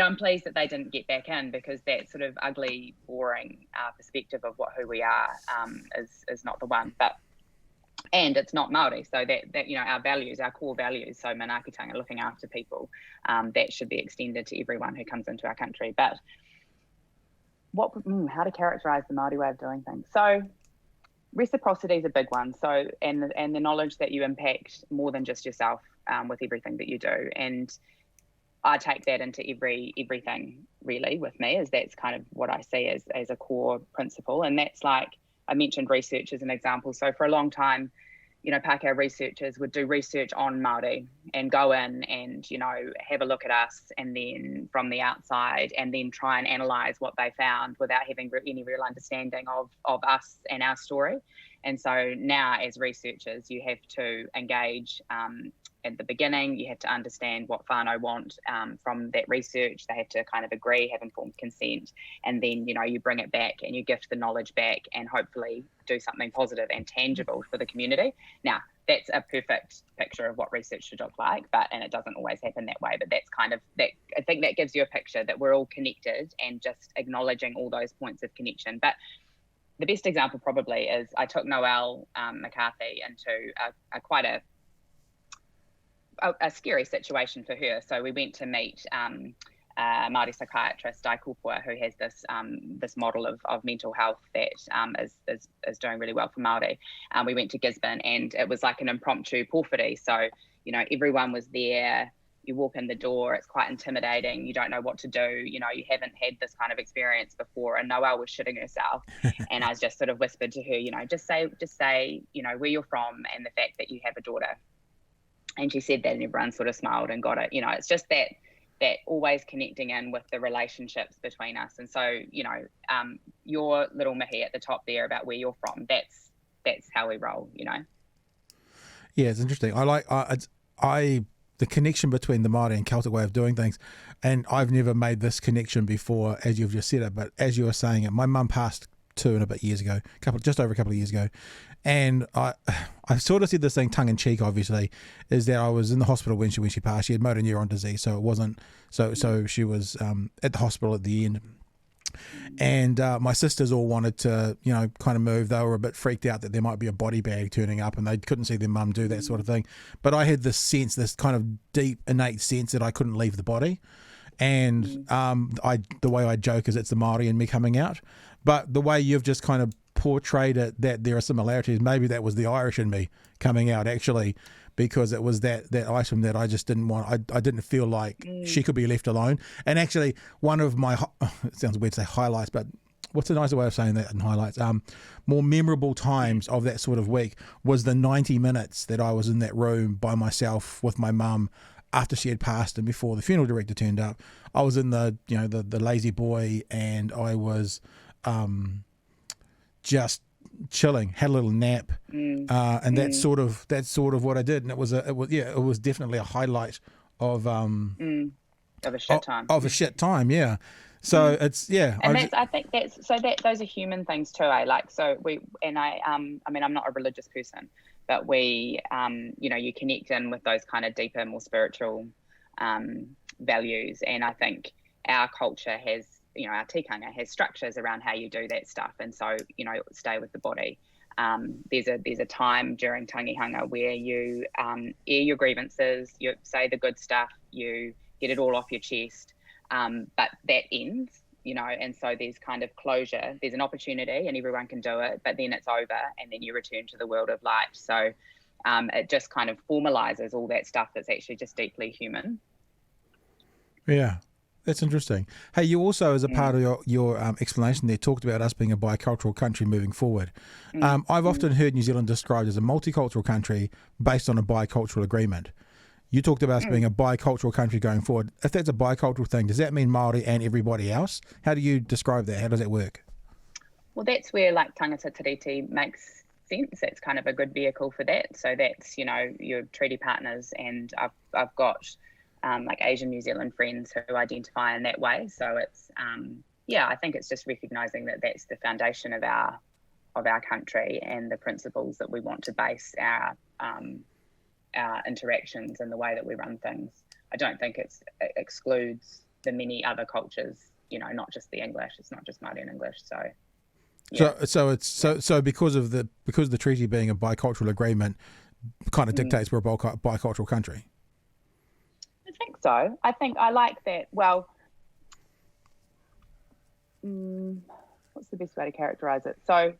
Speaker 1: I'm pleased that they didn't get back in, because that sort of ugly, boring perspective of who we are is not the one. And it's not Māori, so that you know, our values, our core values, so manaakitanga, looking after people, that should be extended to everyone who comes into our country. But how to characterise the Māori way of doing things? So reciprocity is a big one. So and the knowledge that you impact more than just yourself with everything that you do, and I take that into everything really with me, as that's kind of what I see as a core principle. And that's, like I mentioned, research as an example. So for a long time, you know, Pākehā researchers would do research on Māori and go in and, you know, have a look at us, and then from the outside, and then try and analyse what they found without having any real understanding of us and our story. And so now, as researchers, you have to engage at the beginning. You have to understand what whānau want from that research. They have to kind of agree, have informed consent, and then, you know, you bring it back and you gift the knowledge back, and hopefully do something positive and tangible for the community. Now, that's a perfect picture of what research should look like, and it doesn't always happen that way. But that's kind of that. I think that gives you a picture that we're all connected, and just acknowledging all those points of connection. But the best example probably is, I took Noelle McCarthy into quite a scary situation for her. So we went to meet Māori psychiatrist Dai Kopua, who has this model of mental health that is doing really well for Māori. We went to Gisborne, and it was like an impromptu pōwhiri. So, you know, everyone was there. You walk in the door, it's quite intimidating. You don't know what to do. You know, you haven't had this kind of experience before. And Noelle was shitting herself. And I just sort of whispered to her, you know, just say, you know, where you're from and the fact that you have a daughter. And she said that, and everyone sort of smiled and got it. You know, it's just that always connecting in with the relationships between us. And so, you know, your little mihi at the top there about where you're from, that's how we roll, you know.
Speaker 2: Yeah, it's interesting. The connection between the Māori and Celtic way of doing things, and I've never made this connection before, as you've just said it, but as you were saying it, my mum passed 2 and a bit years ago, just over a couple of years ago, and I sort of said this thing tongue in cheek, obviously, is that I was in the hospital when she passed. She had motor neuron disease, so it wasn't so she was at the hospital at the end. And my sisters all wanted to, you know, kind of move. They were a bit freaked out that there might be a body bag turning up, and they couldn't see their mum do that sort of thing. But I had this sense, this kind of deep, innate sense that I couldn't leave the body. And the way I joke is it's the Māori in me coming out. But the way you've just kind of portrayed it, that there are similarities, maybe that was the Irish in me coming out, actually, because it was that item that I just didn't want. I didn't feel like she could be left alone. And actually, one of my, it sounds weird to say highlights, but what's a nicer way of saying that in highlights? More memorable times of that sort of week was the 90 minutes that I was in that room by myself with my mum after she had passed and before the funeral director turned up. I was in the lazy boy, and I was just chilling, had a little nap, and that's sort of what I did. And it was definitely a highlight of a
Speaker 1: shit time.
Speaker 2: Of a shit time, yeah. So it's
Speaker 1: and I think those are human things too. Like, so I mean, I'm not a religious person, but we you know, you connect in with those kind of deeper, more spiritual values, and I think our culture has, you know, our tikanga has structures around how you do that stuff. And so, you know, stay with the body. There's a time during tangihanga where you air your grievances, you say the good stuff, you get it all off your chest, but that ends, you know, and so there's kind of closure. There's an opportunity and everyone can do it, but then it's over, and then you return to the world of light. So it just kind of formalizes all that stuff that's actually just deeply human.
Speaker 2: Yeah. That's interesting. Hey, you also, as a part of your explanation there, talked about us being a bicultural country moving forward. I've often heard New Zealand described as a multicultural country based on a bicultural agreement. You talked about us being a bicultural country going forward. If that's a bicultural thing, does that mean Māori and everybody else? How do you describe that? How does that work?
Speaker 1: Well, that's where, like, tangata tiriti makes sense. It's kind of a good vehicle for that. So that's, you know, your treaty partners, and I've got like Asian New Zealand friends who identify in that way. So it's I think it's just recognizing that that's the foundation of our country and the principles that we want to base our interactions and the way that we run things. I don't think it excludes the many other cultures, you know, not just the English. It's not just Māori and English. So yeah. So because the treaty being a bicultural agreement kind of dictates we're a bicultural country. I think so. I think I like that. Well, what's the best way to characterize it? So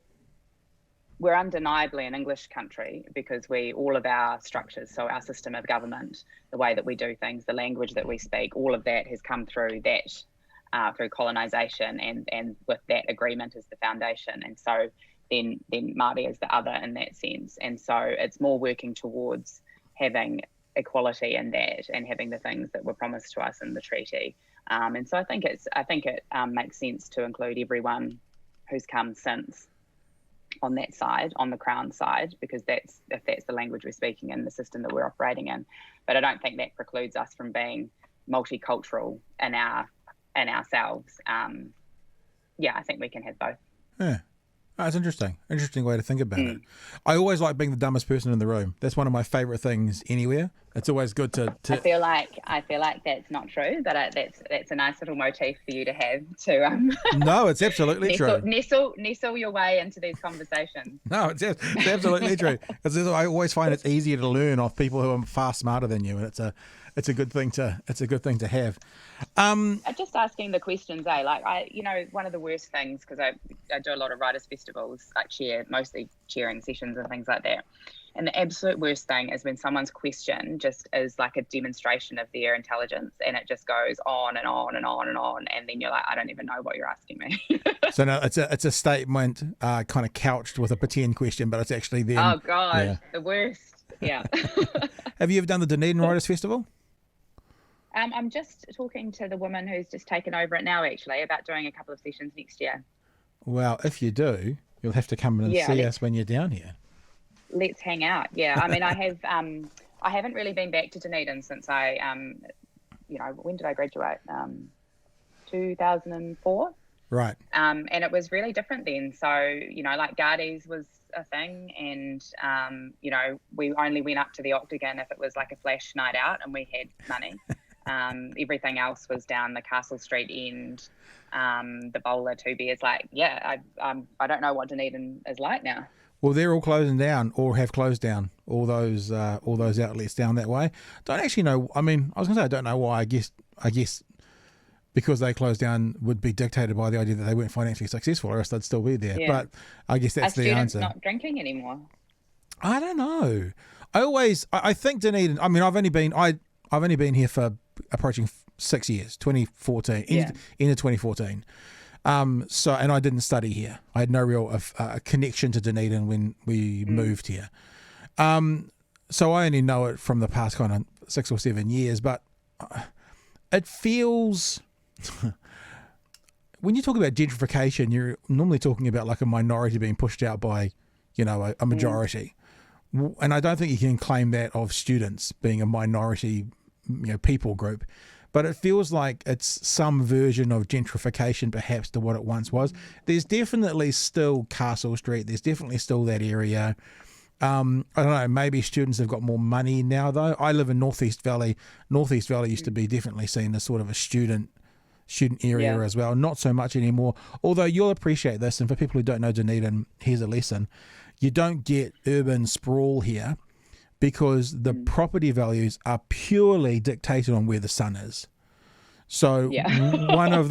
Speaker 1: we're undeniably an English country because all of our structures, so our system of government, the way that we do things, the language that we speak, all of that has come through through colonisation, and with that agreement as the foundation. And so then Māori is the other in that sense. And so it's more working towards having equality in that and having the things that were promised to us in the treaty. And so I think it makes sense to include everyone who's come since on that side, on the Crown side, because if that's the language we're speaking in, the system that we're operating in. But I don't think that precludes us from being multicultural in ourselves. I think we can have both.
Speaker 2: Yeah. That's interesting. Interesting way to think about it. I always like being the dumbest person in the room. That's one of my favourite things anywhere. It's always good to...
Speaker 1: I feel like that's not true, but that's a nice little motif for you to have to...
Speaker 2: No, it's absolutely true.
Speaker 1: Nestle your way into these conversations.
Speaker 2: No, it's absolutely true. I always find it's easier to learn off people who are far smarter than you, and it's a good thing to have.
Speaker 1: Just asking the questions, one of the worst things, because I do a lot of writers' festivals, like mostly chairing sessions and things like that. And the absolute worst thing is when someone's question just is like a demonstration of their intelligence, and it just goes on and on and on and on, and then you're like, I don't even know what you're asking me.
Speaker 2: So no, it's a statement kind of couched with a pretend question, but it's actually them.
Speaker 1: Oh God, the worst. Yeah.
Speaker 2: Have you ever done the Dunedin Writers Festival?
Speaker 1: I'm just talking to the woman who's just taken over it now, actually, about doing a couple of sessions next year.
Speaker 2: Well, if you do, you'll have to come and see us when you're down here.
Speaker 1: Let's hang out. Yeah, I mean, I haven't really been back to Dunedin since I, when did I graduate? 2004.
Speaker 2: Right.
Speaker 1: And it was really different then. So, like Gardies was a thing, and we only went up to the Octagon if it was like a flash night out and we had money. Everything else was down the Castle Street end, the Bowler, Two Bears. Like, yeah, I don't know what Dunedin is like now.
Speaker 2: Well, they're all closing down or have closed down. All those outlets down that way. Don't actually know. I mean, I was going to say I don't know why. I guess because they closed down would be dictated by the idea that they weren't financially successful, or else they'd still be there. Yeah. But I guess that's the answer.
Speaker 1: Not drinking anymore.
Speaker 2: I don't know. I think Dunedin. I mean, I've only been here for approaching 6 years. 2014, into 2014. So, and I didn't study here. I had no real connection to Dunedin when we moved here. So I only know it from the past kind of 6 or 7 years, but it feels, when you talk about gentrification, you're normally talking about like a minority being pushed out by, a majority. And I don't think you can claim that of students being a minority, people group. But it feels like it's some version of gentrification perhaps to what it once was. There's definitely still Castle Street. There's definitely still that area. I don't know, maybe students have got more money now though. I live in Northeast Valley. Northeast Valley used to be definitely seen as sort of a student area as well. Not so much anymore. Although you'll appreciate this, and for people who don't know Dunedin, here's a lesson. You don't get urban sprawl here, because the property values are purely dictated on where the sun is. So one of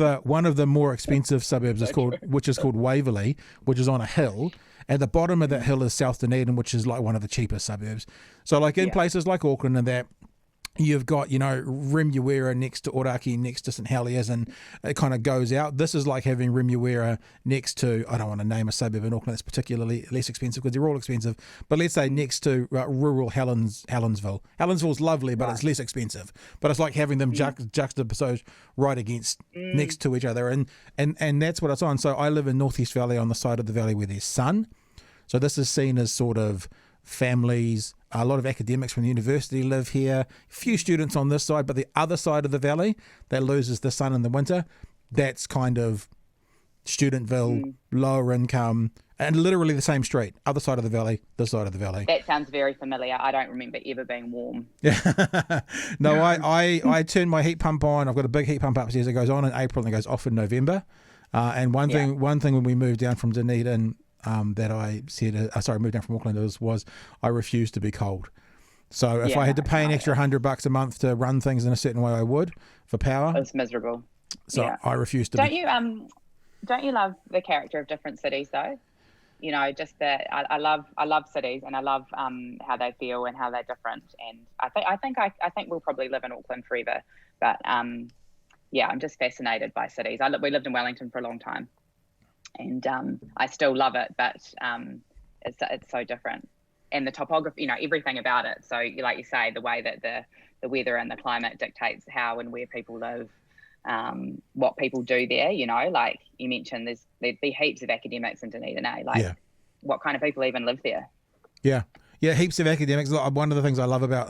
Speaker 2: the more expensive suburbs is called Waverley, which is on a hill. At the bottom of that hill is South Dunedin, which is like one of the cheapest suburbs. So like in places like Auckland and that, you've got, Remuera next to Oraki, next to St Heliers, and it kind of goes out. This is like having Remuera next to, I don't want to name a suburb in Auckland that's particularly less expensive because they're all expensive, but let's say next to rural Helensville. Helensville's lovely, but it's less expensive. But it's like having them juxtaposed right against, next to each other. And that's what it's on. So I live in Northeast Valley, on the side of the valley where there's sun. So this is seen as sort of families. A lot of academics from the university live here. Few students on this side, but the other side of the valley that loses the sun in the winter, that's kind of Studentville, lower income, and literally the same street. Other side of the valley, this side of the valley.
Speaker 1: That sounds very familiar. I don't remember ever being warm.
Speaker 2: No, I turn my heat pump on. I've got a big heat pump upstairs. It goes on in April and it goes off in November. And one thing when we moved down from Dunedin, that I said, moved down from Auckland, was I refused to be cold. So if I had to pay an extra $100 a month to run things in a certain way, I would, for power.
Speaker 1: It's miserable.
Speaker 2: So I refused to.
Speaker 1: Don't you love the character of different cities though? Just that I love cities, and I love how they feel and how they're different. And I think we'll probably live in Auckland forever. But I'm just fascinated by cities. We lived in Wellington for a long time. And I still love it, but it's so different, and the topography, everything about it. So, like you say, the way that the weather and the climate dictates how and where people live, what people do there. Like you mentioned, there'd be heaps of academics in Dunedin. What kind of people even live there?
Speaker 2: Yeah, heaps of academics. One of the things I love about,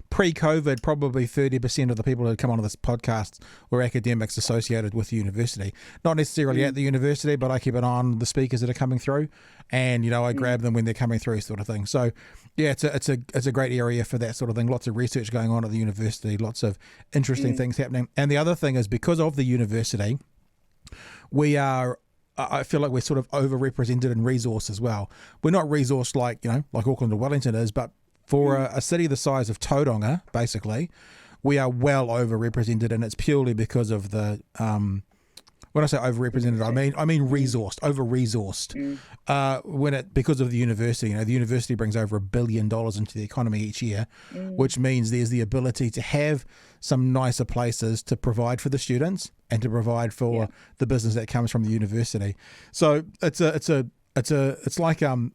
Speaker 2: pre-COVID, probably 30% of the people who come onto this podcast were academics associated with the university. Not necessarily at the university, but I keep an eye on the speakers that are coming through, and I grab them when they're coming through, sort of thing. So, yeah, it's a great area for that sort of thing. Lots of research going on at the university, lots of interesting things happening. And the other thing is, because of the university, I feel like we're sort of overrepresented in resource as well. We're not resourced like Auckland or Wellington is, but for a city the size of Tauranga, basically, we are well overrepresented, and it's purely because of the when I say overrepresented, I mean resourced, over-resourced. Because of the university, the university brings over $1 billion into the economy each year, which means there's the ability to have some nicer places to provide for the students and to provide for the business that comes from the university. So it's like when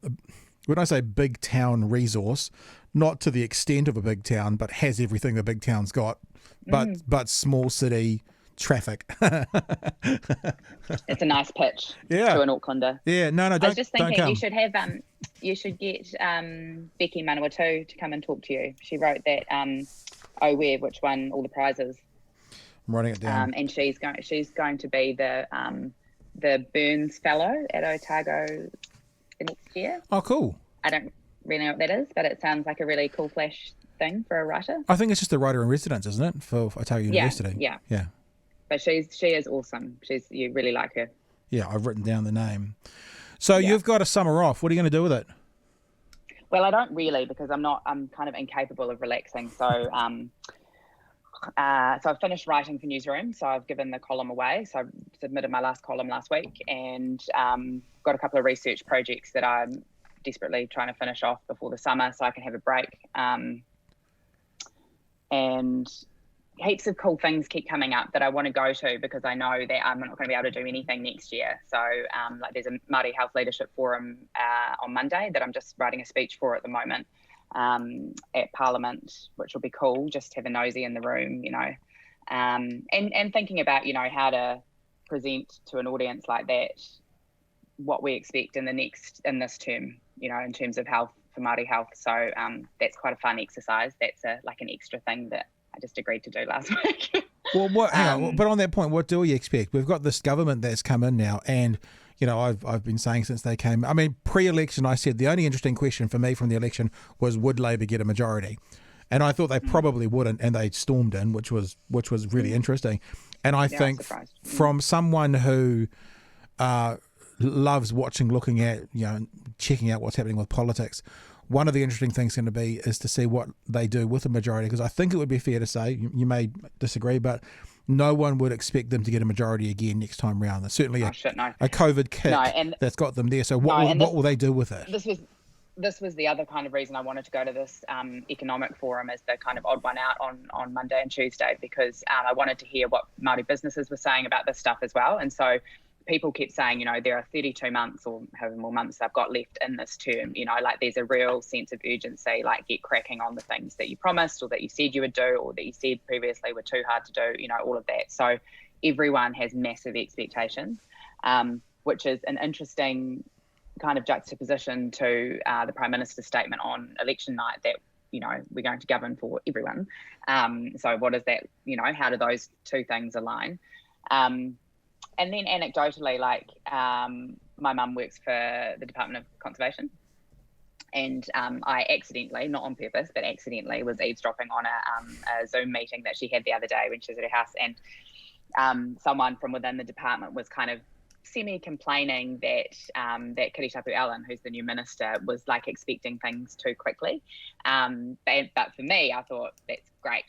Speaker 2: I say big town resource, not to the extent of a big town, but has everything the big town's got, but small city traffic.
Speaker 1: It's a nice pitch to an Aucklander.
Speaker 2: Yeah, no,
Speaker 1: I was just thinking
Speaker 2: you
Speaker 1: should have you should get Becky Manawatu to come and talk to you. She wrote that Oh Where, which won all the prizes.
Speaker 2: I'm writing it down.
Speaker 1: And she's going to be the Burns Fellow at Otago the next year.
Speaker 2: Oh, cool.
Speaker 1: I don't really know what that is, but it sounds like a really cool flash thing for a writer.
Speaker 2: I think it's just a writer in residence, isn't it, for Otago University?
Speaker 1: Yeah. But she is awesome. You really like her.
Speaker 2: Yeah, I've written down the name. So you've got a summer off. What are you going to do with it?
Speaker 1: Well, I don't really, because I'm kind of incapable of relaxing. So so I've finished writing for Newsroom. So I've given the column away. So I submitted my last column last week, and got a couple of research projects that I'm desperately trying to finish off before the summer so I can have a break. And heaps of cool things keep coming up that I want to go to, because I know that I'm not going to be able to do anything next year. So like there's a Māori Health Leadership Forum on Monday that I'm just writing a speech for at the moment at Parliament, which will be cool, just to have a nosy in the room, and thinking about, how to present to an audience like that what we expect in this term, in terms of health for Māori health. So that's quite a fun exercise. That's like an extra thing that I just agreed to do last week.
Speaker 2: Well, hang on, but on that point, what do we expect? We've got this government that's come in now, and I've been saying since they came. I mean, pre-election, I said the only interesting question for me from the election was, would Labor get a majority? And I thought they probably wouldn't, and they stormed in, which was really interesting. And I think from someone who loves watching, looking at, checking out what's happening with politics, one of the interesting things going to be is to see what they do with a majority, because I think it would be fair to say, you may disagree, but no one would expect them to get a majority again next time round. There's certainly a COVID kick that's got them there. So what will they do with it?
Speaker 1: This was the other kind of reason I wanted to go to this economic forum as the kind of odd one out on Monday and Tuesday, because I wanted to hear what Māori businesses were saying about this stuff as well. And so people kept saying, there are 32 months or however more months I've got left in this term, like there's a real sense of urgency, like get cracking on the things that you promised or that you said you would do or that you said previously were too hard to do, all of that. So everyone has massive expectations, which is an interesting kind of juxtaposition to the Prime Minister's statement on election night that, we're going to govern for everyone. So what is that, how do those two things align? And then anecdotally, my mum works for the Department of Conservation, and I accidentally, not on purpose, but accidentally was eavesdropping on a Zoom meeting that she had the other day when she was at her house, and someone from within the department was kind of semi-complaining that Kiritapu Allen, who's the new minister, was expecting things too quickly. But for me, I thought that's great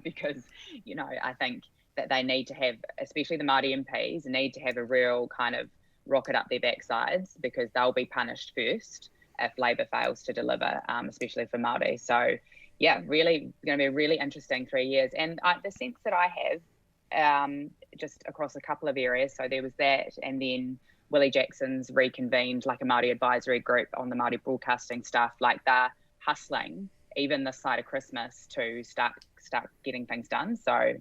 Speaker 1: because, I think that they need to have, especially the Māori MPs, need to have a real kind of rocket up their backsides, because they'll be punished first if Labor fails to deliver, especially for Māori. So, yeah, really going to be a really interesting 3 years. And the sense that I have, just across a couple of areas, so there was that, and then Willie Jackson's reconvened a Māori advisory group on the Māori broadcasting stuff, they're hustling, even this side of Christmas, to start getting things done. So,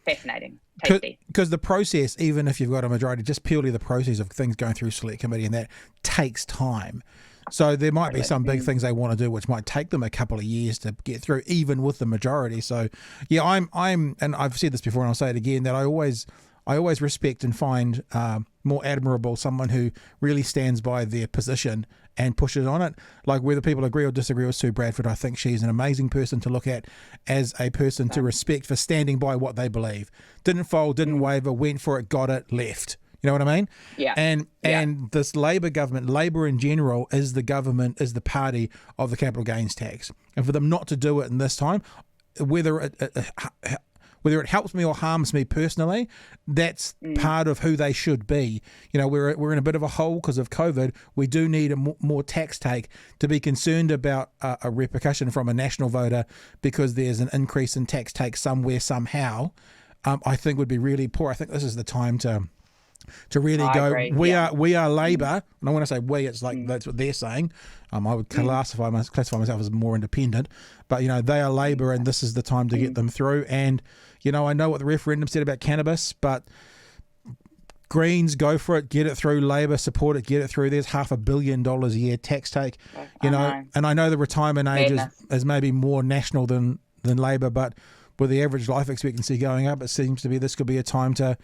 Speaker 1: fascinating, tasty.
Speaker 2: Because the process, even if you've got a majority, just purely the process of things going through select committee and that takes time. So there might be some big things they want to do which might take them a couple of years to get through, even with the majority. So yeah, I'm and I've said this before and I'll say it again, that I always respect and find more admirable someone who really stands by their position and pushes on it. Whether people agree or disagree with Sue Bradford, I think she's an amazing person to look at as a person to respect for standing by what they believe. Didn't fold, didn't waver, went for it, got it, left. You know what I mean? Yeah. And this Labor government, Labor in general, is the government, is the party of the capital gains tax. And for them not to do it in this time, whether it helps me or harms me personally, that's part of who they should be. We're in a bit of a hole because of COVID. We do need a more tax take to be concerned about a repercussion from a national voter because there's an increase in tax take somewhere, somehow. I think would be really poor. I think this is the time to to really
Speaker 1: I
Speaker 2: go,
Speaker 1: agree,
Speaker 2: we
Speaker 1: yeah.
Speaker 2: are Labour, and when I say we, it's like that's what they're saying. I would classify myself as more independent, but they are Labour, and this is the time to get them through. And I know what the referendum said about cannabis, but Greens, go for it, get it through. Labour, support it, get it through. There's $500 million a year tax take, and I know the retirement age is maybe more national than Labour, but with the average life expectancy going up, it seems to be this could be a time to,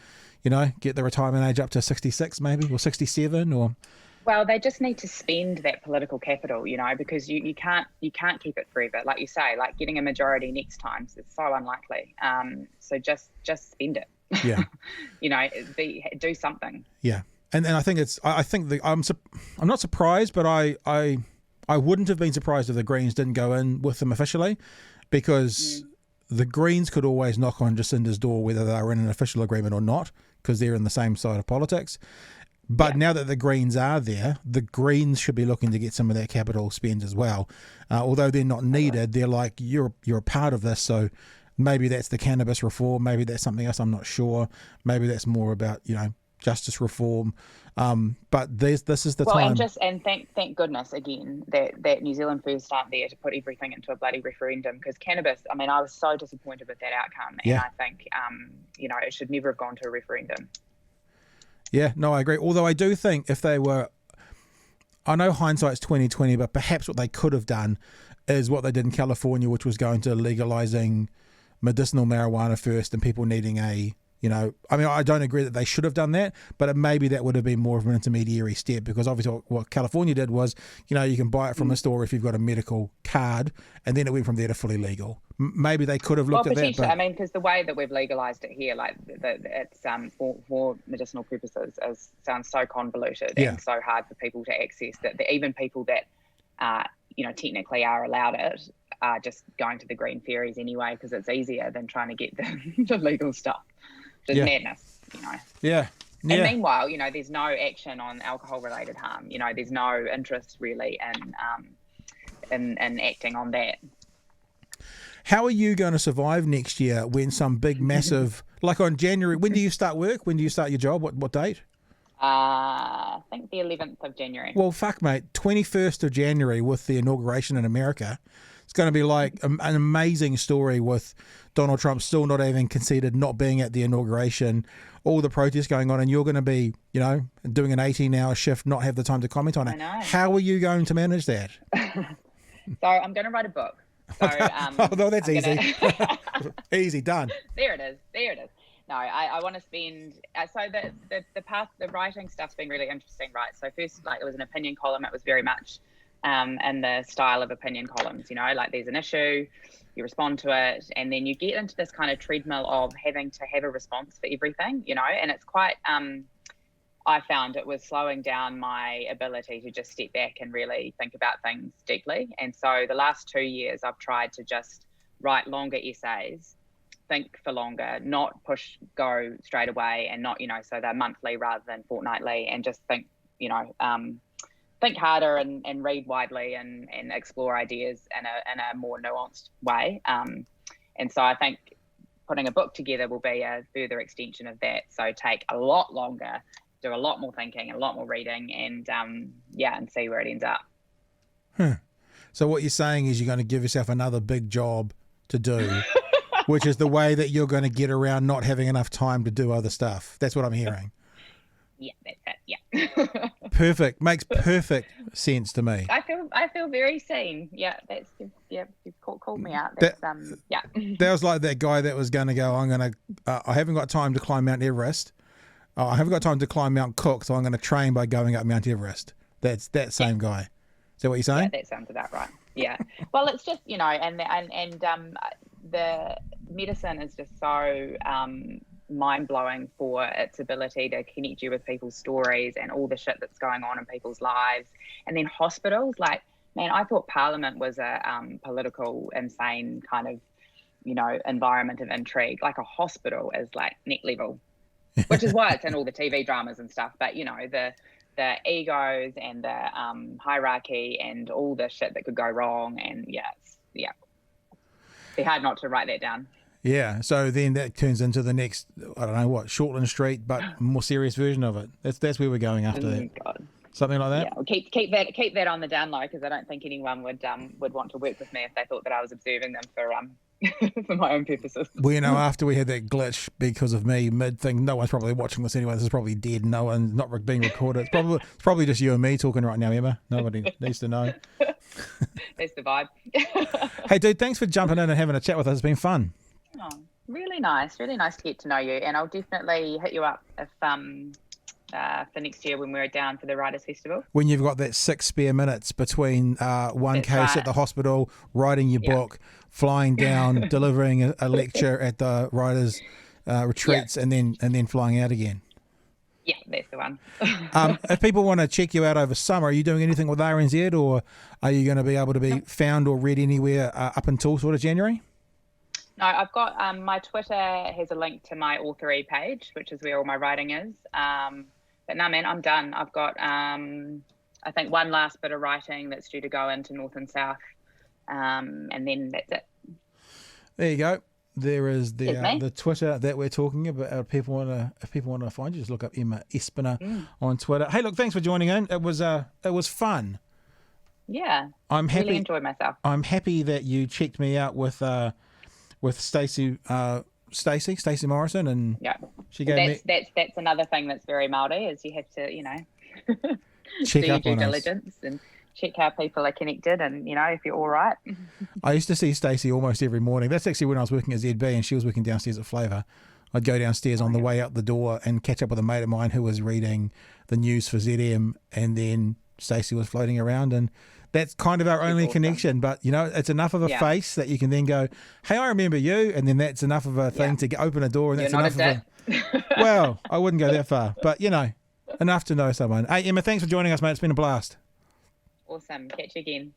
Speaker 2: get the retirement age up to 66 maybe, or 67, or...
Speaker 1: Well, they just need to spend that political capital, because you can't keep it forever. Like you say, like getting a majority next time is so unlikely. So just spend it.
Speaker 2: Yeah.
Speaker 1: Do something.
Speaker 2: Yeah. And I think I'm not surprised, but I wouldn't have been surprised if the Greens didn't go in with them officially, because the Greens could always knock on Jacinda's door whether they were in an official agreement or not, because they're in the same side of politics. But now that the Greens are there, the Greens should be looking to get some of that capital spent as well. Although they're not needed, they're like, you're a part of this, so maybe that's the cannabis reform, maybe that's something else, I'm not sure. Maybe that's more about, justice reform. But this is the time.
Speaker 1: And thank goodness again that New Zealand First aren't there to put everything into a bloody referendum, because cannabis, I mean, I was so disappointed with that outcome, and I think it should never have gone to a referendum.
Speaker 2: Yeah, no, I agree. Although I do think if they were, I know hindsight's 2020, but perhaps what they could have done is what they did in California, which was going to legalizing medicinal marijuana first, and people needing I don't agree that they should have done that, but maybe that would have been more of an intermediary step, because obviously what California did was, you can buy it from a store if you've got a medical card, and then it went from there to fully legal. Maybe they could have looked at that. But...
Speaker 1: I mean, because the way that we've legalised it here, like it's for medicinal purposes, sounds so convoluted and so hard for people to access that even people that technically are allowed it are just going to the green fairies anyway, because it's easier than trying to get the legal stuff. Just madness,
Speaker 2: Yeah.
Speaker 1: And meanwhile, there's no action on alcohol-related harm. There's no interest really in acting on that.
Speaker 2: How are you going to survive next year when some big, massive, like on January? When do you start work? When do you start your job? What date?
Speaker 1: I think the 11th of January.
Speaker 2: Well, fuck, mate. 21st of January with the inauguration in America. It's going to be like an amazing story with Donald Trump still not even conceded not being at the inauguration, all the protests going on, and you're going to be, doing an 18-hour shift, not have the time to comment on it.
Speaker 1: I know.
Speaker 2: How are you going to manage that?
Speaker 1: So I'm going to write a book. So,
Speaker 2: no, that's easy. Easy, done.
Speaker 1: There it is. No, I want to spend. So the writing stuff's been really interesting, right? So first, like, it was an opinion column. It was very much in the style of opinion columns. Like there's an issue, you respond to it, and then you get into this kind of treadmill of having to have a response for everything. And it's quite. I found it was slowing down my ability to just step back and really think about things deeply. And so the last 2 years, I've tried to just write longer essays, think for longer, not go straight away, and not, so they're monthly rather than fortnightly, and just think, think harder and read widely and explore ideas in a more nuanced way. And so I think putting a book together will be a further extension of that. So take a lot longer, do a lot more thinking, a lot more reading, and and see where it ends up.
Speaker 2: So what you're saying is you're going to give yourself another big job to do, which is the way that you're going to get around not having enough time to do other stuff. That's what I'm hearing.
Speaker 1: Yeah, that's it. Yeah.
Speaker 2: Perfect. Makes perfect sense to me.
Speaker 1: I feel very seen. Yeah, you've called me out. That's,
Speaker 2: That was like that guy that was going to go, I haven't got time to climb Mount Everest. I haven't got time to climb Mount Cook, so I'm going to train by going up Mount Everest. That's that same guy. Is that what you're saying?
Speaker 1: Yeah, that sounds about right. Yeah. Well, it's just, and the medicine is just so mind-blowing for its ability to connect you with people's stories and all the shit that's going on in people's lives. And then hospitals, like, man, I thought Parliament was a political, insane kind of, environment of intrigue. Like, a hospital is like neck level, which is why it's in all the TV dramas and stuff. But, the egos and the hierarchy and all the shit that could go wrong. And be hard not to write that down.
Speaker 2: Yeah, so then that turns into the next, I don't know what, Shortland Street, but more serious version of it. That's where we're going after that.
Speaker 1: God.
Speaker 2: Something like that.
Speaker 1: Yeah, well, keep that on the down low, because I don't think anyone would want to work with me if they thought that I was observing them for for my own purposes.
Speaker 2: Well, you know, after we had that glitch because of me mid thing, no one's probably watching this anyway. This is probably dead. No one's not being recorded. It's probably just you and me talking right now, Emma. Nobody needs to know.
Speaker 1: That's the vibe.
Speaker 2: Hey, dude, thanks for jumping in and having a chat with us. It's been fun.
Speaker 1: Oh, really nice to get to know you, and I'll definitely hit you up if for next year when we're down for the Writers' Festival.
Speaker 2: When you've got that 6 spare minutes between one
Speaker 1: That's
Speaker 2: case
Speaker 1: right.
Speaker 2: at the hospital, writing your book, flying down, delivering a lecture at the writers' retreats, and then flying out again.
Speaker 1: Yeah, that's the one.
Speaker 2: If people want to check you out over summer, are you doing anything with RNZ, or are you going to be able to be found or read anywhere up until sort of January?
Speaker 1: No, I've got my Twitter has a link to my Authory page, which is where all my writing is. But no, man, I'm done. I've got, I think, one last bit of writing that's due to go into North and South, and then that's it.
Speaker 2: There you go. There is the Twitter that we're talking about. If people want to find you, just look up Emma Espiner on Twitter. Hey, look, thanks for joining in. It was fun.
Speaker 1: Yeah,
Speaker 2: I'm happy.
Speaker 1: Really enjoyed myself.
Speaker 2: I'm happy that you checked me out with Stacey Morrison, and she gave
Speaker 1: that's another thing that's very Māori, is you have to,
Speaker 2: check
Speaker 1: do your
Speaker 2: up
Speaker 1: due
Speaker 2: on
Speaker 1: diligence
Speaker 2: us.
Speaker 1: and check how people are connected, and if you're all right.
Speaker 2: I used to see Stacey almost every morning. That's actually when I was working at ZB and she was working downstairs at Flavour. I'd go downstairs on the way out the door and catch up with a mate of mine who was reading the news for ZM, and then Stacey was floating around, and that's kind of our only connection. But it's enough of a face that you can then go, hey, I remember you, and then that's enough of a thing to open a door, and that's enough of a well, I wouldn't go that far, but enough to know someone. Hey, Emma, thanks for joining us, mate. It's been a blast.
Speaker 1: Awesome. Catch you again.